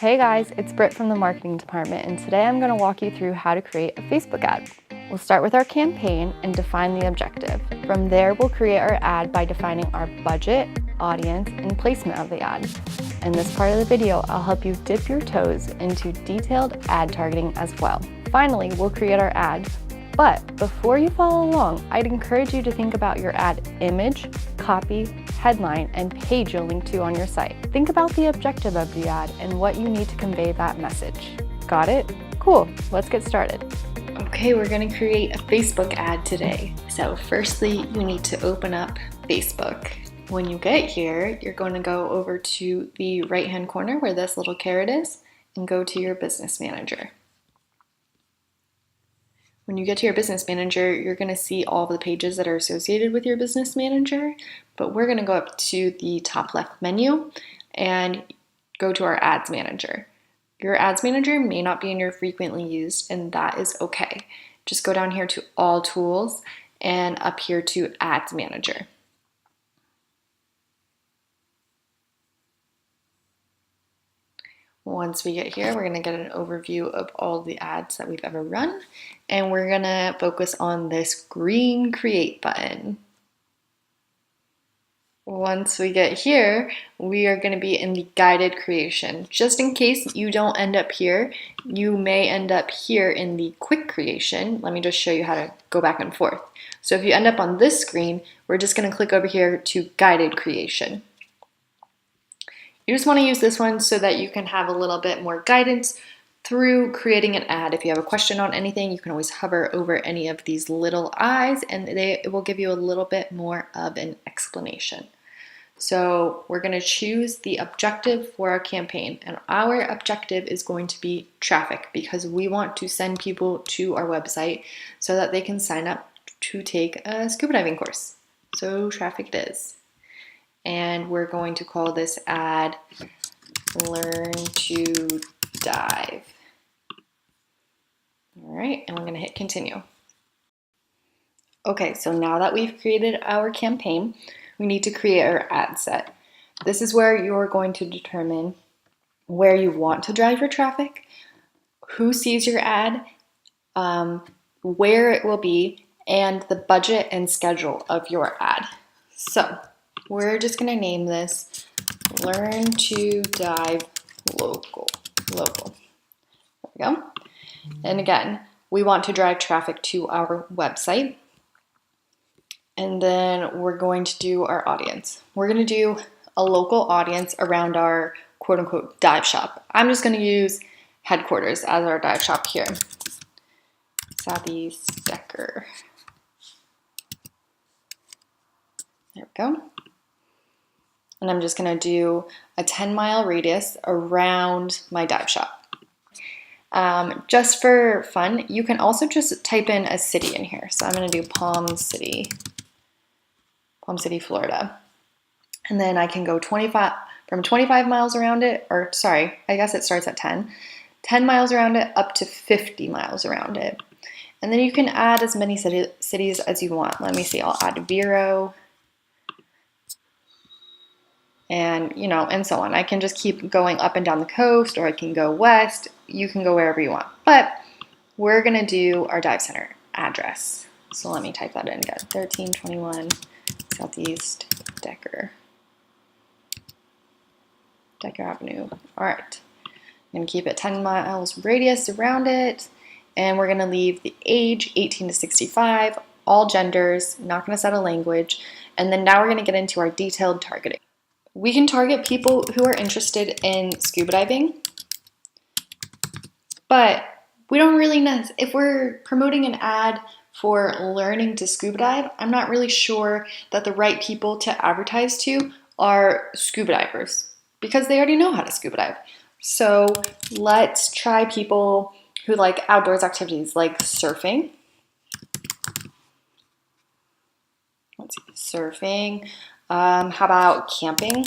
Hey guys, it's Britt from the marketing department, and today I'm going to walk you through how to create a Facebook ad. We'll start with our campaign and define the objective. From there, we'll create our ad by defining our budget, audience, and placement of the ad. In this part of the video, I'll help you dip your toes into detailed ad targeting as well. Finally, we'll create our ad. But before you follow along, I'd encourage you to think about your ad image, copy, headline, and page you'll link to on your site. Think about the objective of the ad and what you need to convey that message. Got it? Cool, let's get started. Okay, we're going to create a Facebook ad today. So firstly, you need to open up Facebook. When you get here, you're going to go over to the right-hand corner where this little caret is and go to your business manager. When you get to your business manager, you're going to see all the pages that are associated with your business manager, but we're going to go up to the top left menu and go to our ads manager. Your ads manager may not be in your frequently used, and that is okay. Just go down here to all tools and up here to ads manager. Once we get here, we're going to get an overview of all the ads that we've ever run, and we're going to focus on this green create button. Once we get here, we are going to be in the guided creation. Just in case you don't end up here, you may end up here in the quick creation. Let me just show you how to go back and forth. So if you end up on this screen, we're just going to click over here to guided creation. You just want to use this one so that you can have a little bit more guidance through creating an ad. If you have a question on anything, you can always hover over any of these little eyes and it will give you a little bit more of an explanation. So we're going to choose the objective for our campaign, and our objective is going to be traffic because we want to send people to our website so that they can sign up to take a scuba diving course. So traffic it is. And we're going to call this ad Learn to Dive. All right, and we're going to hit continue. Okay, so now that we've created our campaign, we need to create our ad set. This is where you're going to determine where you want to drive your traffic, who sees your ad, where it will be, and the budget and schedule of your ad. So we're just going to name this Learn to Dive Local. There we go. And again, we want to drive traffic to our website. And then we're going to do our audience. We're going to do a local audience around our quote unquote dive shop. I'm just going to use headquarters as our dive shop here. Southeast Decker. There we go. And I'm just going to do a 10-mile radius around my dive shop. Just for fun, you can also just type in a city in here. So I'm going to do Palm City, Florida. And then I can go from 25 miles around it, or sorry, I guess it starts at 10 miles around it up to 50 miles around it. And then you can add as many cities as you want. Let me see, I'll add Vero, and and so on. I can just keep going up and down the coast, or I can go west. You can go wherever you want. But we're going to do our dive center address. So let me type that in again. 1321 Southeast Decker Avenue. All right. I'm going to keep it 10 miles radius around it. And we're going to leave the age 18 to 65, all genders, not going to set a language. And then now we're going to get into our detailed targeting. We can target people who are interested in scuba diving, but we don't really know. If we're promoting an ad for learning to scuba dive, I'm not really sure that the right people to advertise to are scuba divers because they already know how to scuba dive. So let's try people who like outdoors activities like surfing. Let's see, surfing. How about camping?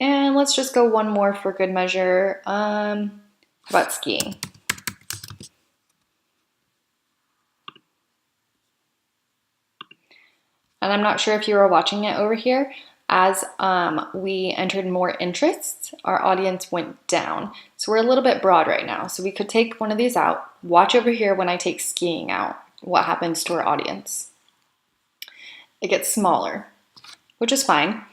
And let's just go one more for good measure. How about skiing? And I'm not sure if you are watching it over here, As we entered more interests, our audience went down. So we're a little bit broad right now. So we could take one of these out. Watch over here when I take skiing out. What happens to our audience? It gets smaller, which is fine.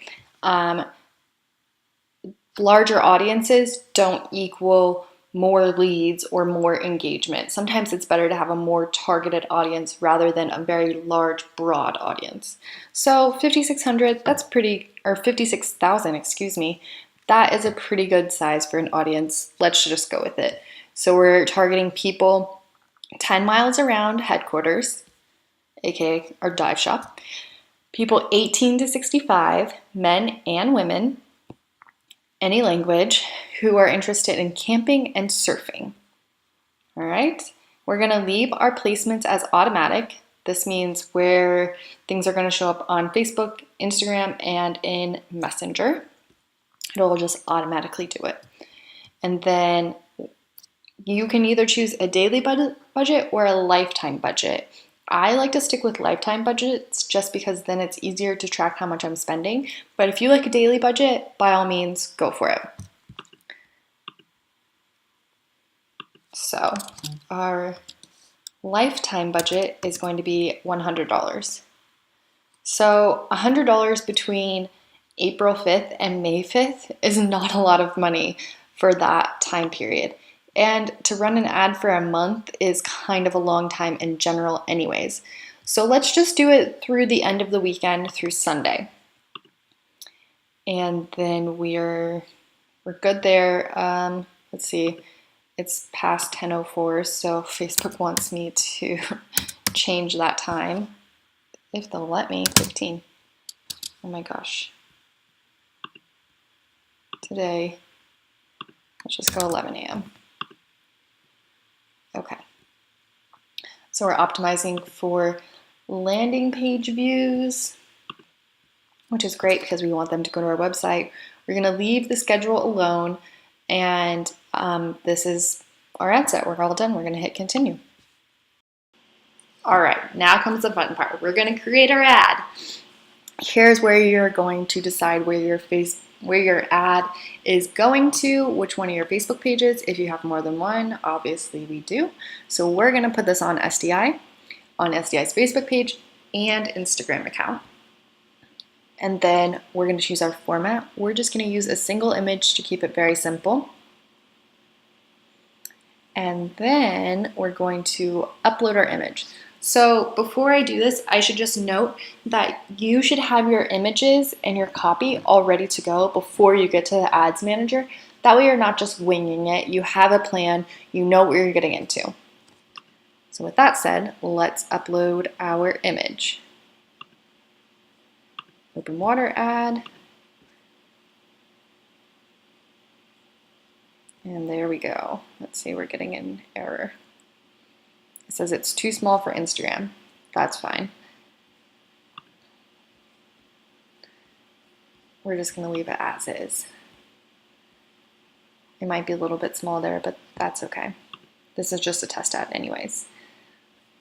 Larger audiences don't equal more leads or more engagement. Sometimes it's better to have a more targeted audience rather than a very large, broad audience. So 5,600, that's pretty, or 56,000, excuse me, that is a pretty good size for an audience. Let's just go with it. So we're targeting people 10 miles around headquarters, aka our dive shop, people 18 to 65, men and women, any language, who are interested in camping and surfing. All right, we're gonna leave our placements as automatic. This means where things are gonna show up on Facebook, Instagram, and in Messenger. It'll just automatically do it. And then you can either choose a daily budget or a lifetime budget. I like to stick with lifetime budgets just because then it's easier to track how much I'm spending. But if you like a daily budget, by all means, go for it. So our lifetime budget is going to be $100. So $100 between April 5th and May 5th is not a lot of money for that time period. And to run an ad for a month is kind of a long time in general anyways. So let's just do it through the end of the weekend through Sunday. And then we're good there. Let's see, it's past 10:04, so Facebook wants me to change that time. If they'll let me, 15. Oh my gosh. Today, let's just go 11 a.m. Okay, so we're optimizing for landing page views, which is great because we want them to go to our website. We're gonna leave the schedule alone, and this is our ad set. We're all done. We're gonna hit continue. All right, now comes the fun part. We're gonna create our ad. Here's where you're going to decide where your ad is going to, which one of your Facebook pages. If you have more than one, obviously we do. So we're gonna put this on SDI, on SDI's Facebook page and Instagram account. And then we're gonna choose our format. We're just gonna use a single image to keep it very simple. And then we're going to upload our image. So before I do this, I should just note that you should have your images and your copy all ready to go before you get to the ads manager. That way you're not just winging it. You have a plan, you know what you're getting into. So with that said, let's upload our image. Open water ad. And there we go. Let's see, we're getting an error. It says it's too small for Instagram. That's fine. We're just gonna leave it as is. It might be a little bit small there, but that's okay. This is just a test ad anyways.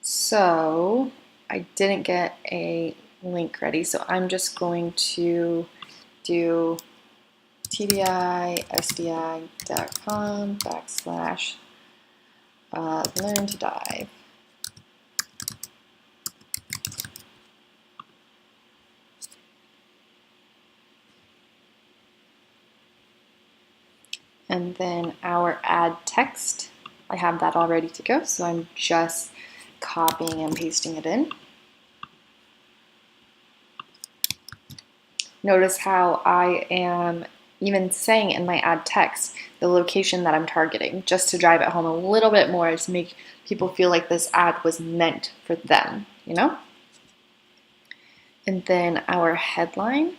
So I didn't get a link ready, so I'm just going to do tdisdi.com/learn to dive. And then our ad text, I have that all ready to go, so I'm just copying and pasting it in. Notice how I am even saying in my ad text the location that I'm targeting, just to drive it home a little bit more, to make people feel like this ad was meant for them, you know? And then our headline.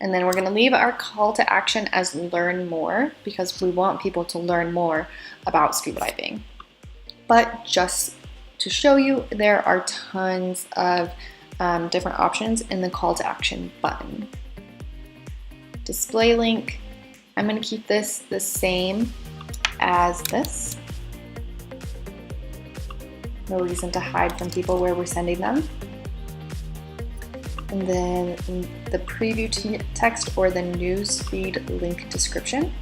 And then we're going to leave our call to action as learn more, because we want people to learn more about scuba diving. But just to show you, there are tons of different options in the call to action button. Display link, I'm going to keep this the same as this. No reason to hide from people where we're sending them. And then the preview text or the newsfeed link description.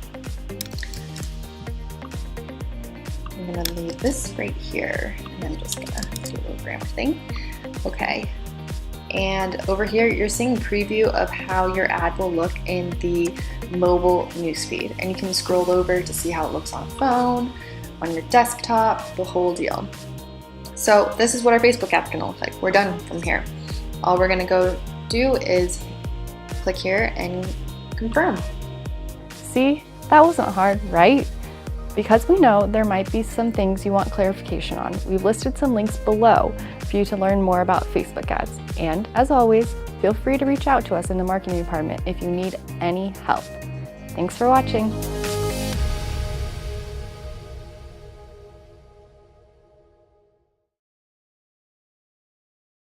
I'm gonna leave this right here, and I'm just gonna do a little grammar thing. Okay, and over here you're seeing a preview of how your ad will look in the mobile newsfeed, and you can scroll over to see how it looks on a phone, on your desktop, the whole deal. So this is what our Facebook ad's gonna look like. We're done from here. All we're gonna go do is click here and confirm. See, that wasn't hard, right? Because we know there might be some things you want clarification on, we've listed some links below for you to learn more about Facebook ads. And as always, feel free to reach out to us in the marketing department if you need any help. Thanks for watching.